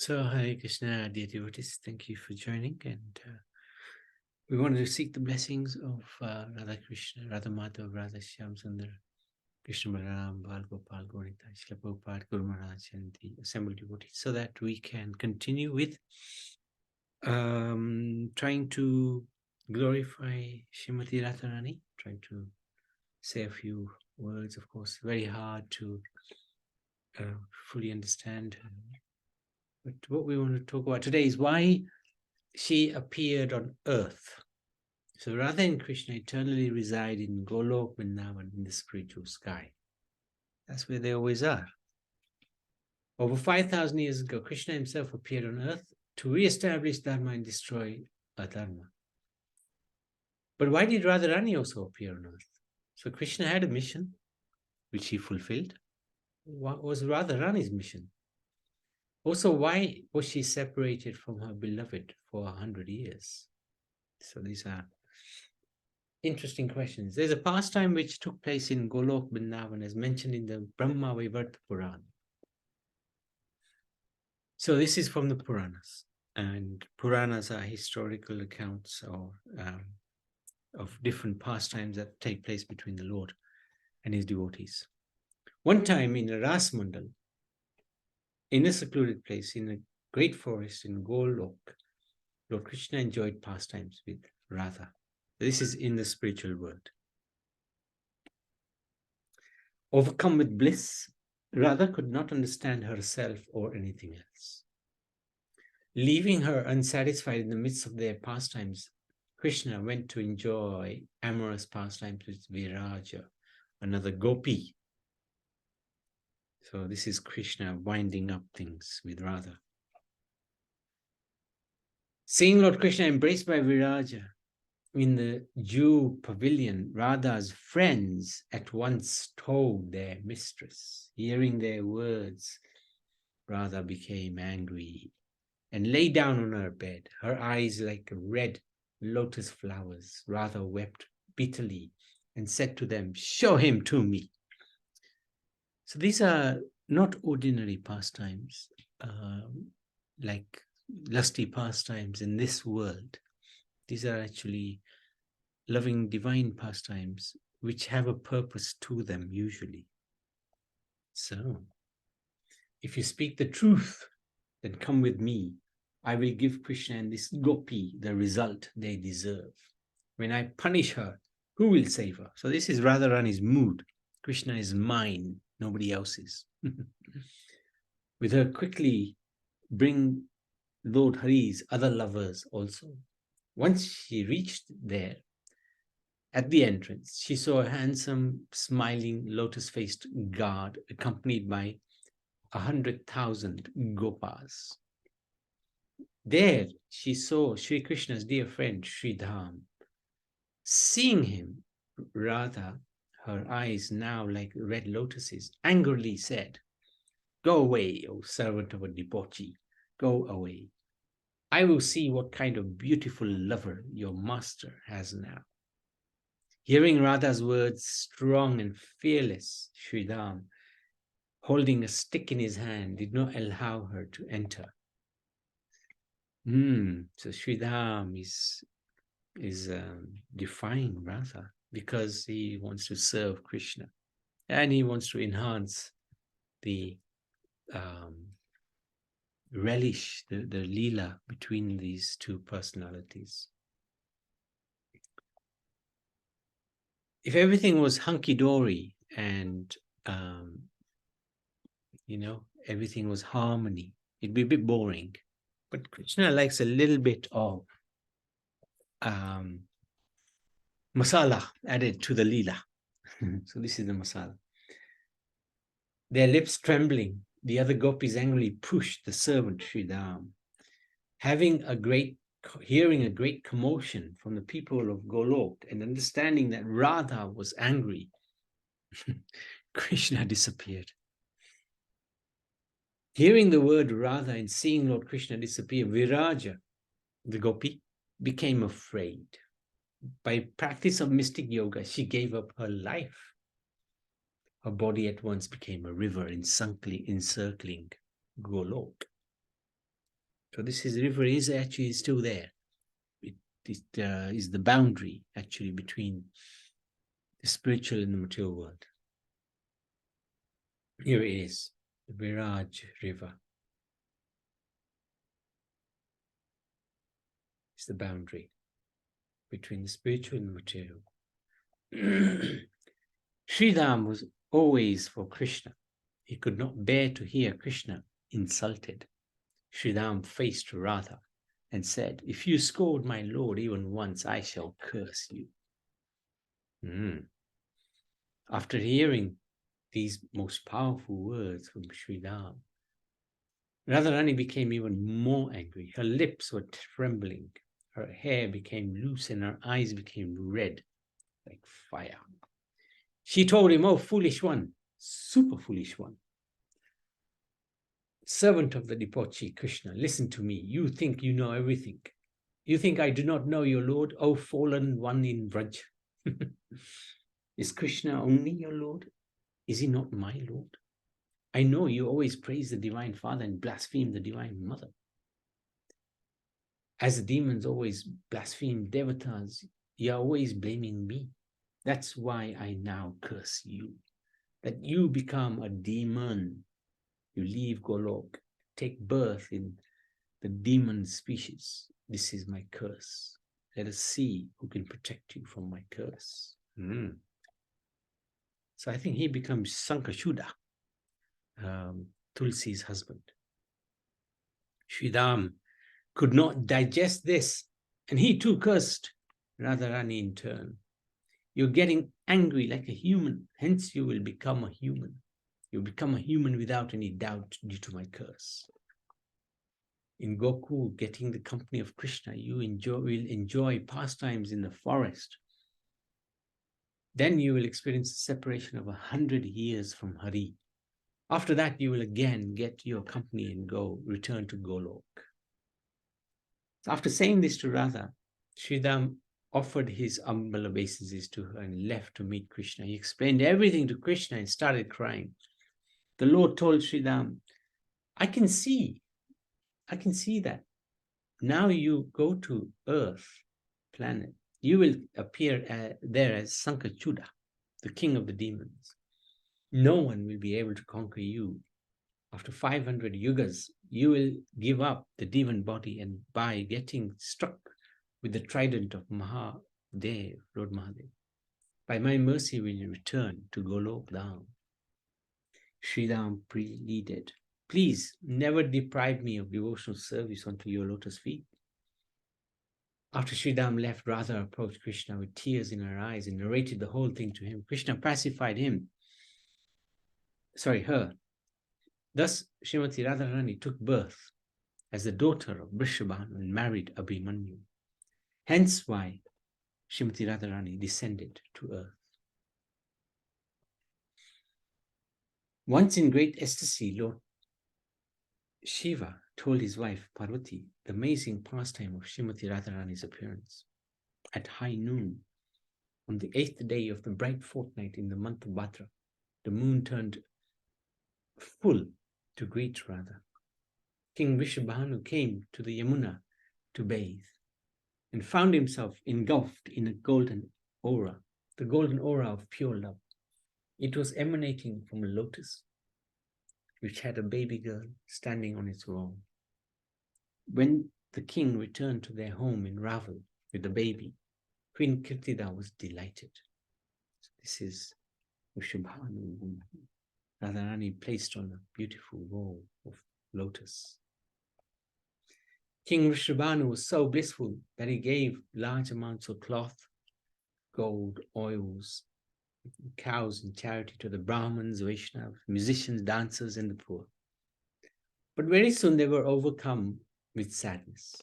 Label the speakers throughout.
Speaker 1: So, Hare Krishna, dear devotees, thank you for joining. And we wanted to seek the blessings of Radha Krishna, Radha Madhav, Radha Shyam Sundar, Krishna Balaram, Bal Gopal, Gaurita, Srila Prabhupada, Guru Maharaj, and the assembled devotees, so that we can continue with trying to glorify Srimati Radharani, trying to say a few words. Of course, very hard to fully understand. But what we want to talk about today is why she appeared on earth. So Radha and Krishna eternally reside in Golok Vrindavan, in the spiritual sky. That's where they always are. Over 5,000 years ago, Krishna himself appeared on earth to re-establish Dharma and destroy Adharma. But why did Radharani also appear on earth? So Krishna had a mission, which he fulfilled. What was Radharani's mission? Also, why was she separated from her beloved for 100 years? So these are interesting questions. There's a pastime which took place in Golok Vrindavan, as mentioned in the Brahma Vaivarta Purana. So this is from the Puranas, and Puranas are historical accounts of different pastimes that take place between the Lord and his devotees. One time in a Ras Mandal, in a secluded place, in a great forest in Golok, Lord Krishna enjoyed pastimes with Radha. This is in the spiritual world. Overcome with bliss, Radha could not understand herself or anything else. Leaving her unsatisfied in the midst of their pastimes, Krishna went to enjoy amorous pastimes with Viraja, another gopi. So this is Krishna winding up things with Radha. Seeing Lord Krishna embraced by Viraja in the Jew pavilion, Radha's friends at once told their mistress. Hearing their words, Radha became angry and lay down on her bed, her eyes like red lotus flowers. Radha wept bitterly and said to them, "Show him to me." So these are not ordinary pastimes, like lusty pastimes in this world. These are actually loving divine pastimes which have a purpose to them usually. So, if you speak the truth, then come with me. I will give Krishna and this gopi the result they deserve. When I punish her, who will save her? So this is Radharani's mood. Krishna is mine, nobody else's. With her quickly bring Lord Hari's other lovers also. Once she reached there, at the entrance, she saw a handsome, smiling, lotus-faced guard accompanied by 100,000 gopas. There she saw Sri Krishna's dear friend Sridham. Seeing him, Radha, her eyes now like red lotuses, angrily said, "Go away, O servant of a debauchee, go away. I will see what kind of beautiful lover your master has now." Hearing Radha's words, strong and fearless, Sridham, holding a stick in his hand, did not allow her to enter. So Sridham is defying Radha because he wants to serve Krishna and he wants to enhance the relish, the lila between these two personalities. If everything was hunky-dory and everything was harmony, it'd be a bit boring. But Krishna likes a little bit of masala added to the lila. So this is the masala. Their lips trembling, the other gopis angrily pushed the servant Sridham. Hearing a great commotion from the people of Golok and understanding that Radha was angry, Krishna disappeared. Hearing the word Radha and seeing Lord Krishna disappear, Viraja, the gopi, became afraid. By practice of mystic yoga, she gave up her life. Her body at once became a river encircling Golok. So this river is actually still there. It is the boundary actually between the spiritual and the material world. Here it is, the Viraj River. It's the boundary between the spiritual and the material. Sridham was always for Krishna. He could not bear to hear Krishna insulted. Sridham faced Radha and said, "If you scold my lord even once, I shall curse you." After hearing these most powerful words from Sridham, Radharani became even more angry. Her lips were trembling, her hair became loose, and her eyes became red like fire. She told him, "Oh, foolish one, super foolish one, servant of the debauchee Krishna, listen to me. You think you know everything. You think I do not know your Lord, O fallen one in Vraj? Is Krishna only your Lord? Is he not my Lord? I know you always praise the Divine Father and blaspheme the Divine Mother. As the demons always blaspheme devatas, you are always blaming me. That's why I now curse you, that you become a demon. You leave Golok, take birth in the demon species. This is my curse. Let us see who can protect you from my curse." So I think he becomes Sankashuda, Tulsi's husband. Sridham could not digest this, and he too cursed Radharani in turn. "You're getting angry like a human, hence you will become a human. You'll become a human without any doubt due to my curse. In Gokul, getting the company of Krishna, you will enjoy pastimes in the forest. Then you will experience the separation of 100 years from Hari. After that, you will again get your company and return to Golok." So after saying this to Radha, Sridham offered his umbrella obeisances to her and left to meet Krishna. He explained everything to Krishna and started crying. The Lord told Sridham, I can see that now you go to Earth planet, you will appear there as Sankachuda, the king of the demons. No one will be able to conquer you. After 500 yugas, you will give up the demon body, and by getting struck with the trident of Mahadev, Lord Mahadev, by my mercy will you return to Golok Dham. Sridham pleaded, "Please never deprive me of devotional service unto your lotus feet." After Sridham left, Radha approached Krishna with tears in her eyes and narrated the whole thing to him. Krishna pacified her. Thus, Srimati Radharani took birth as the daughter of Vrishabhanu and married Abhimanyu. Hence why Srimati Radharani descended to earth. Once in great ecstasy, Lord Shiva told his wife Parvati the amazing pastime of Srimati Radharani's appearance. At high noon, on the 8th day of the bright fortnight in the month of Bhadra, the moon turned full to greet Radha. King Vrishabhanu came to the Yamuna to bathe and found himself engulfed in a golden aura, the golden aura of pure love. It was emanating from a lotus, which had a baby girl standing on its wall. When the king returned to their home in Raval with the baby, Queen Kirtida was delighted. So this is Vrishabhanu, Radharani placed on a beautiful wall of lotus. King Vrishabhanu was so blissful that he gave large amounts of cloth, gold, oils, cows in charity to the Brahmins, Vaishnavas, musicians, dancers, and the poor. But very soon they were overcome with sadness.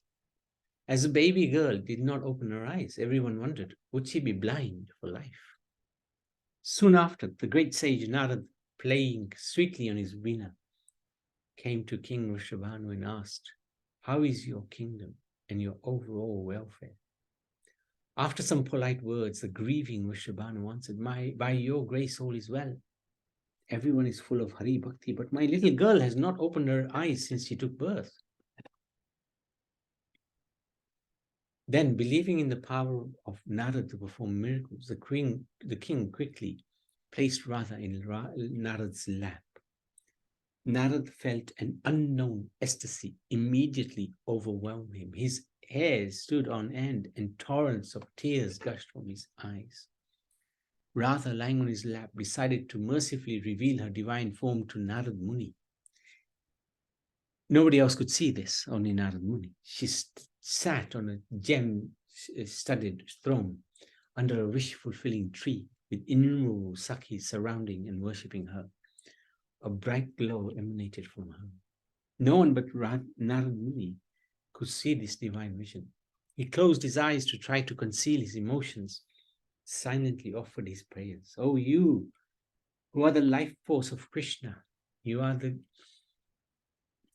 Speaker 1: As the baby girl did not open her eyes, everyone wondered, would she be blind for life? Soon after, the great sage Narad, playing sweetly on his veena, came to King Vrishabhanu and asked, "How is your kingdom and your overall welfare?" After some polite words, the grieving Vrishabhanu answered, "By your grace, all is well. Everyone is full of Hari Bhakti, but my little girl has not opened her eyes since she took birth." Then, believing in the power of Narad to perform miracles, the king quickly placed Radha in Narad's lap. Narad felt an unknown ecstasy immediately overwhelm him. His hair stood on end and torrents of tears gushed from his eyes. Radha, lying on his lap, decided to mercifully reveal her divine form to Narad Muni. Nobody else could see this, only Narad Muni. She sat on a gem-studded throne under a wish-fulfilling tree with innumerable Sakhis surrounding and worshipping her. A bright glow emanated from her. No one but Narad Muni could see this divine vision. He closed his eyes to try to conceal his emotions, silently offered his prayers. Oh, you who are the life force of Krishna, you are the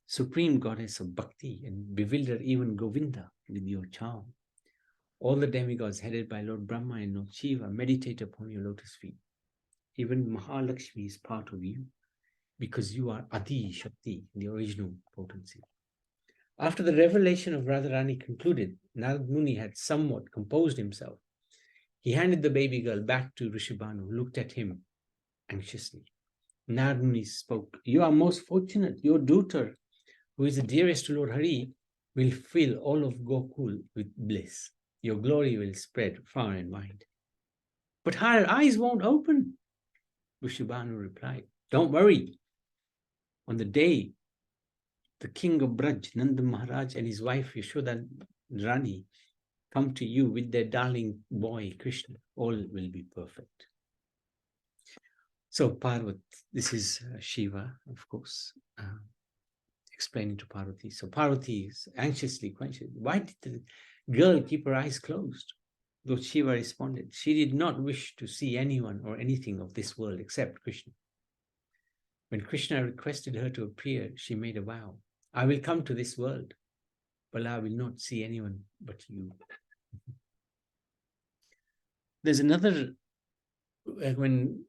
Speaker 1: supreme goddess of bhakti and bewilder even Govinda with your charm. All the demigods headed by Lord Brahma and Lord Shiva meditate upon your lotus feet. Even Mahalakshmi is part of you because you are Adi Shakti, the original potency. After the revelation of Radharani concluded, Narad Muni had somewhat composed himself. He handed the baby girl back to Rishabhanu, who looked at him anxiously. Narad Muni spoke, "You are most fortunate. Your daughter, who is the dearest to Lord Hari, will fill all of Gokul with bliss. Your glory will spread far and wide." "But her eyes won't open," Rishabhanu replied. "Don't worry. On the day the king of Braj, Nanda Maharaj, and his wife Yashoda Rani come to you with their darling boy Krishna, all will be perfect." So Parvati, this is Shiva, of course, explaining to Parvati. So Parvati is anxiously questioned, why did the girl keep her eyes closed? Lord Shiva responded, she did not wish to see anyone or anything of this world except Krishna. When Krishna requested her to appear, she made a vow, I will come to this world, but I will not see anyone but you. There's another, when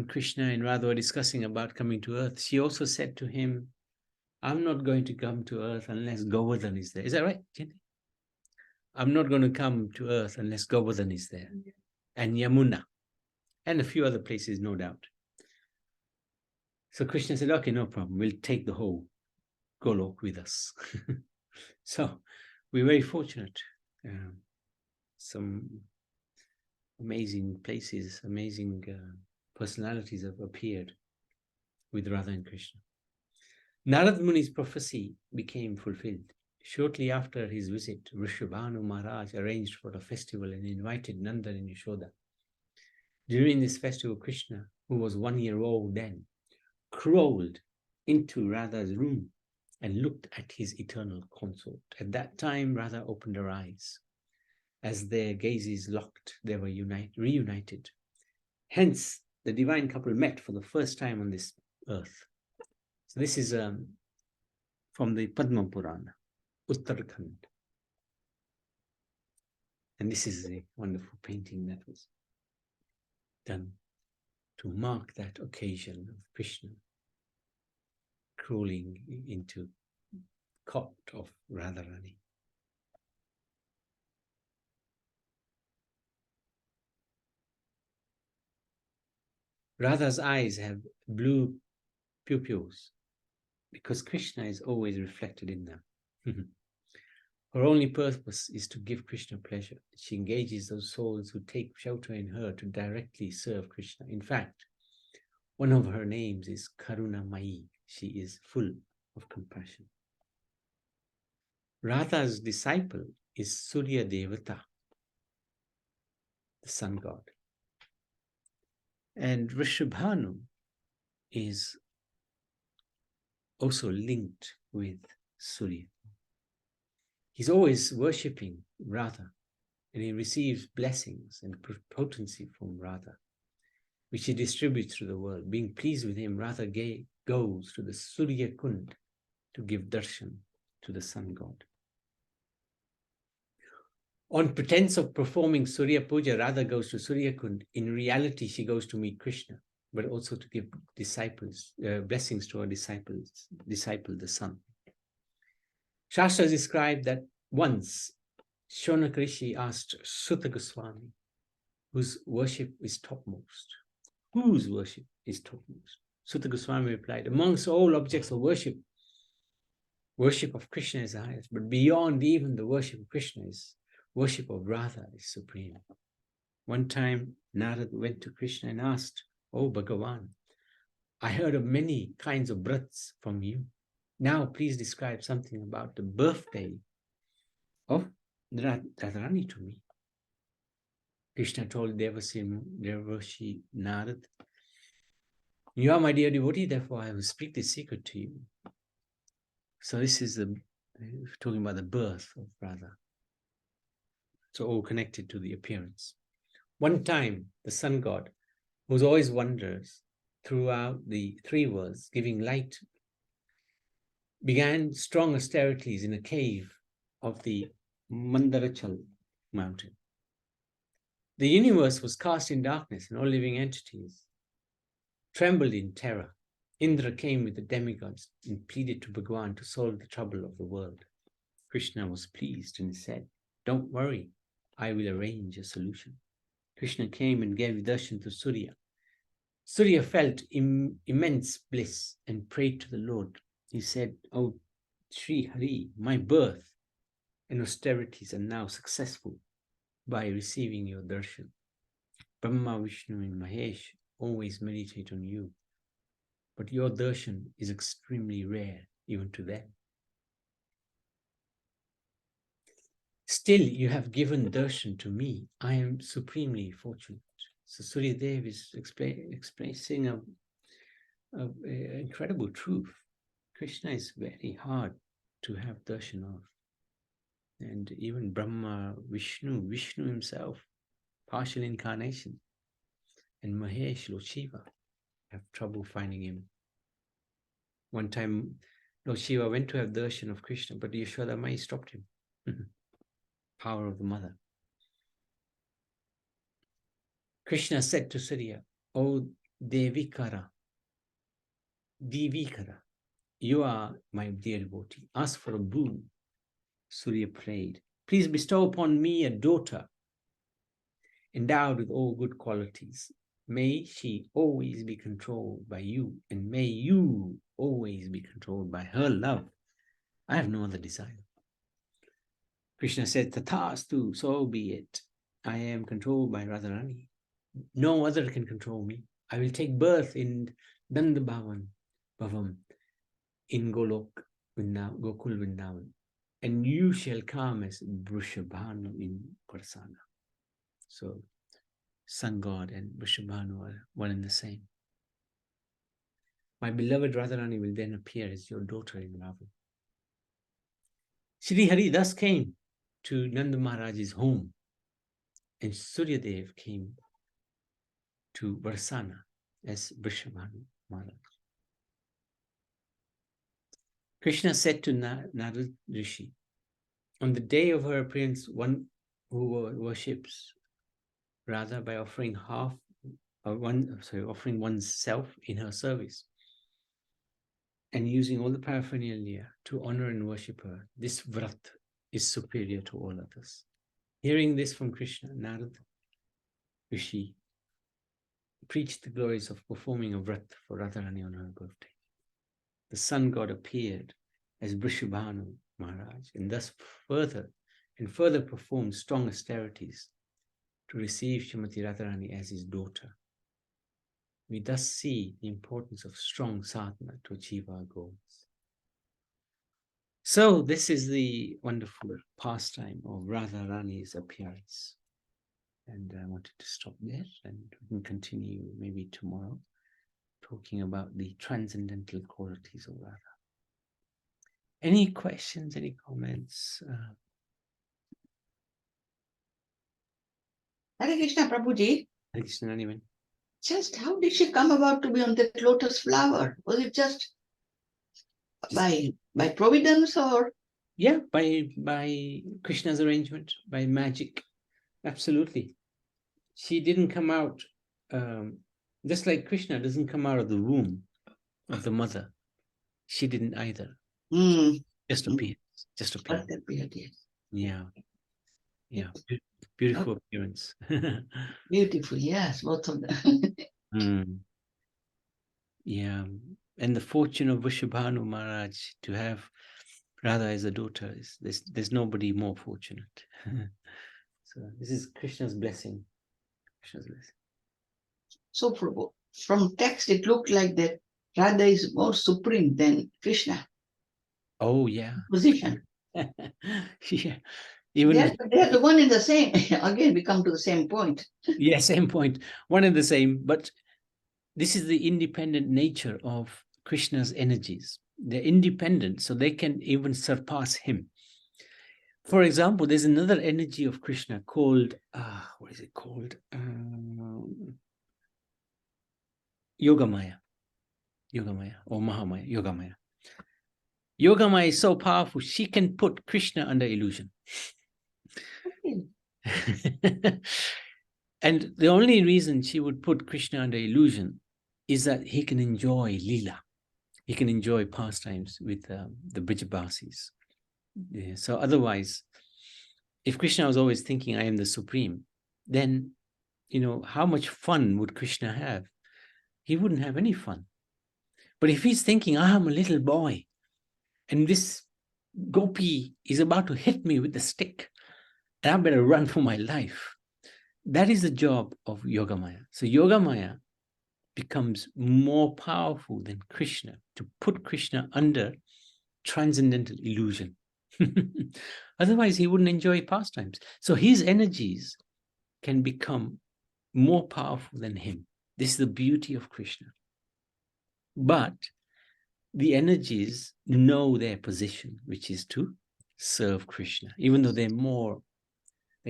Speaker 1: Krishna and Radha were discussing about coming to earth, she also said to him, I'm not going to come to earth unless Govardhan is there. Is that right, Jenny? I'm not going to come to earth unless Govardhan is there. And Yamuna. And a few other places, no doubt. So Krishna said, okay, no problem. We'll take the whole Golok with us. So we're very fortunate. Some amazing places, amazing personalities have appeared with Radha and Krishna. Narad Muni's prophecy became fulfilled. Shortly after his visit, Rishabhanu Maharaj arranged for a festival and invited Nanda and Yashoda. During this festival, Krishna, who was 1 year old then, crawled into Radha's room and looked at his eternal consort. At that time, Radha opened her eyes. As their gazes locked, they were reunited. Hence, the divine couple met for the first time on this earth. So this is from the Padma Purana, Uttarakhand. And this is a wonderful painting that was done to mark that occasion of Krishna crawling into cot of Radharani. Radha's eyes have blue pupils because Krishna is always reflected in them. Her only purpose is to give Krishna pleasure. She engages those souls who take shelter in her to directly serve Krishna. In fact, one of her names is Karunamayi. She is full of compassion. Radha's disciple is Surya Devata, the sun god. And Rishabhanu is also linked with Surya. He's always worshipping Radha, and he receives blessings and potency from Radha, which he distributes through the world. Being pleased with him, Radha goes to the Surya Kund to give darshan to the sun god. On pretense of performing Surya Puja, Radha goes to Surya Kund. In reality, she goes to meet Krishna, but also to give blessings to her disciple, the sun. Shastras describe that once Shaunak Rishi asked Sutta Goswami, whose worship is topmost? Whose worship is topmost? Sutta Goswami replied, amongst all objects of worship, worship of Krishna is the highest, but beyond even the worship of Krishna is worship of Radha is supreme. One time, Narad went to Krishna and asked, "Oh Bhagavan, I heard of many kinds of brats from you. Now please describe something about the birthday of Radharani to me." Krishna told Devarshi Narad, "You are my dear devotee, therefore I will speak this secret to you." So this is talking about the birth of Radha. So all connected to the appearance. One time, the sun god, who always wanders throughout the three worlds, giving light, began strong austerities in a cave of the Mandarachal mountain. The universe was cast in darkness, and all living entities trembled in terror. Indra came with the demigods and pleaded to Bhagavan to solve the trouble of the world. Krishna was pleased and said, "Don't worry, I will arrange a solution." Krishna came and gave darshan to Surya. Surya felt immense bliss and prayed to the Lord. He said, "Oh Sri Hari, my birth and austerities are now successful by receiving your darshan. Brahma, Vishnu, and Mahesh always meditate on you, but your darshan is extremely rare even to them. Still, you have given darshan to me. I am supremely fortunate." So Surya Dev is expressing an incredible truth. Krishna is very hard to have darshan of. And even Brahma, Vishnu himself, partial incarnation, and Mahesh, Lord Shiva, have trouble finding him. One time, Lord Shiva went to have darshan of Krishna, but Yashoda Mai stopped him. Power of the mother. Krishna said to Surya, "O Devikara, you are my dear devotee. Ask for a boon." Surya prayed, "Please bestow upon me a daughter endowed with all good qualities. May she always be controlled by you, and may you always be controlled by her love. I have no other desire." Krishna said, "Tathastu, so be it. I am controlled by Radharani. No other can control me. I will take birth in Dandabhavam, in Gokul Vrindavan, and you shall come as Vrishabhanu in Parsana." So, sun god and Vrishabhanu are one and the same. My beloved Radharani will then appear as your daughter in Ravan. Shri Hari thus came to Nanda Maharaj's home, and Suryadev came to Varsana as Vrishabhanu Maharaj. Krishna said to Narad Rishi, on the day of her appearance, one who worships Radha by offering offering oneself in her service and using all the paraphernalia to honor and worship her, this vrat is superior to all others. Hearing this from Krishna, Narad Rishi preached the glories of performing a vrat for Radharani on her birthday. The sun god appeared as Vrishabhanu Maharaj, and thus further performed strong austerities to receive Srimati Radharani as his daughter. We thus see the importance of strong sadhana to achieve our goals. So this is the wonderful pastime of Radharani's appearance. And I wanted to stop there, and we can continue maybe tomorrow talking about the transcendental qualities of Radha. Any questions, any comments?
Speaker 2: Hare Krishna, Prabhuji.
Speaker 1: Hare Krishna, anyone?
Speaker 2: Just how did she come about to be on that lotus flower? Was it just by providence, or?
Speaker 1: Yeah, by Krishna's arrangement, by magic. Absolutely. She didn't come out, just like Krishna doesn't come out of the womb of the mother. She didn't either. Just appeared. Just appeared.
Speaker 2: Yes.
Speaker 1: Yeah. Yeah, beautiful appearance.
Speaker 2: Beautiful, yes, both of them.
Speaker 1: Mm. Yeah, and the fortune of Vrishabhanu Maharaj to have Radha as a daughter is there's nobody more fortunate. So this is Krishna's blessing. Krishna's blessing.
Speaker 2: So from text, it looked like that Radha is more supreme than Krishna
Speaker 1: Oh yeah.
Speaker 2: position.
Speaker 1: Yeah. Even
Speaker 2: They're the one in the same. Again, we come to the same point.
Speaker 1: yeah, same point. One and the same, but this is the independent nature of Krishna's energies. They're independent, so they can even surpass him. For example, there's another energy of Krishna called, what is it called? Yogamaya. Yogamaya or Mahamaya, Yogamaya. Yogamaya is so powerful, she can put Krishna under illusion. And the only reason she would put Krishna under illusion is that he can enjoy Leela. He can enjoy pastimes with the Brijabasis. Yeah, so otherwise, if Krishna was always thinking, I am the supreme, then, how much fun would Krishna have? He wouldn't have any fun. But if he's thinking, I am a little boy, and this gopi is about to hit me with the stick, and I better run for my life, that is the job of Yogamaya. So Yogamaya becomes more powerful than Krishna to put Krishna under transcendental illusion. Otherwise, he wouldn't enjoy pastimes. So his energies can become more powerful than him. This is the beauty of Krishna. But the energies know their position, which is to serve Krishna. Even though they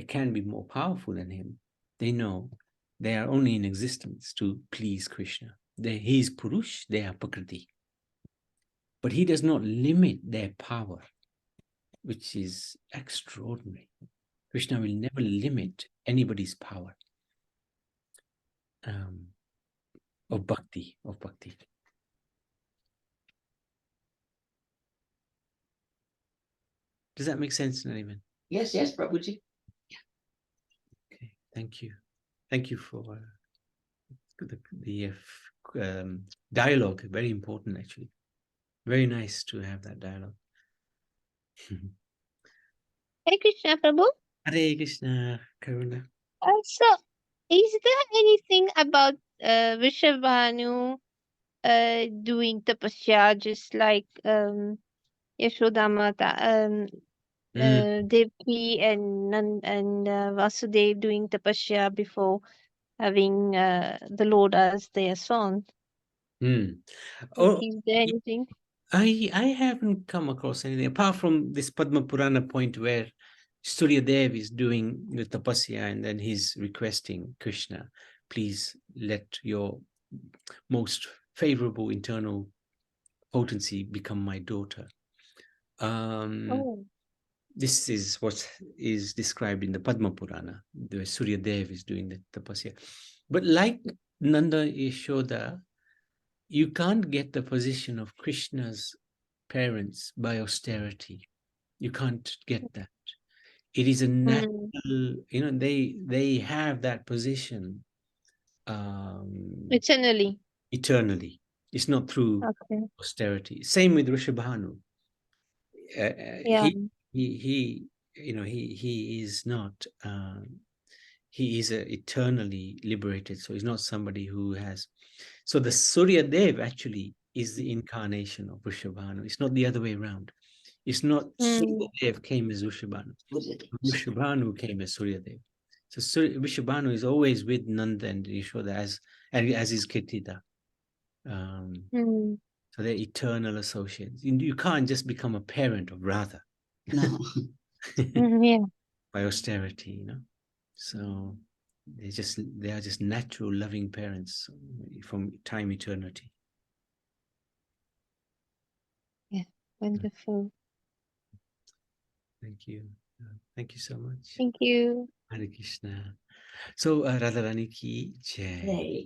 Speaker 1: can be more powerful than him, they know they are only in existence to please Krishna. He is Purush, they are Prakriti. But he does not limit their power, which is extraordinary. Krishna will never limit anybody's power of bhakti. Does that make sense, Nariman?
Speaker 2: Yes, Prabhuji.
Speaker 1: Okay, thank you. Thank you for the dialogue. Very important, actually. Very nice to have that dialogue.
Speaker 3: Hare Krishna, Prabhu.
Speaker 1: Hare Krishna, Karuna.
Speaker 3: So, is there anything about Vrishabhanu doing tapasya just like Yashoda Mata, Devaki and Vasudev doing tapasya before having the Lord as their son?
Speaker 1: Oh,
Speaker 3: Is there anything?
Speaker 1: I haven't come across anything apart from this Padma Purana point where Surya Dev is doing the tapasya and then he's requesting Krishna, please let your most favorable internal potency become my daughter. This is what is described in the Padma Purana, where Surya Dev is doing the tapasya. But like Nanda Yashoda, you can't get the position of Krishna's parents by austerity. You can't get that. It is a natural, they have that position
Speaker 3: Eternally.
Speaker 1: It's not through austerity. Same with Rishabhanu. He is not. He is eternally liberated. So he's not somebody who has. So the Surya Dev actually is the incarnation of Rishabhanu. It's not the other way around. It's not Surya Dev came as Rishabhanu. Rishabhanu came as Surya Dev. So Rishabhanu is always with Nanda and Yashoda as is Kirtida. So they're eternal associates. You can't just become a parent of Radha.
Speaker 2: No.
Speaker 1: By austerity, So they are just natural loving parents from time eternity.
Speaker 3: Yeah, wonderful.
Speaker 1: Thank you. Thank you so much.
Speaker 3: Thank you.
Speaker 1: Hare Krishna. So Radharani ki jai.
Speaker 2: Hey.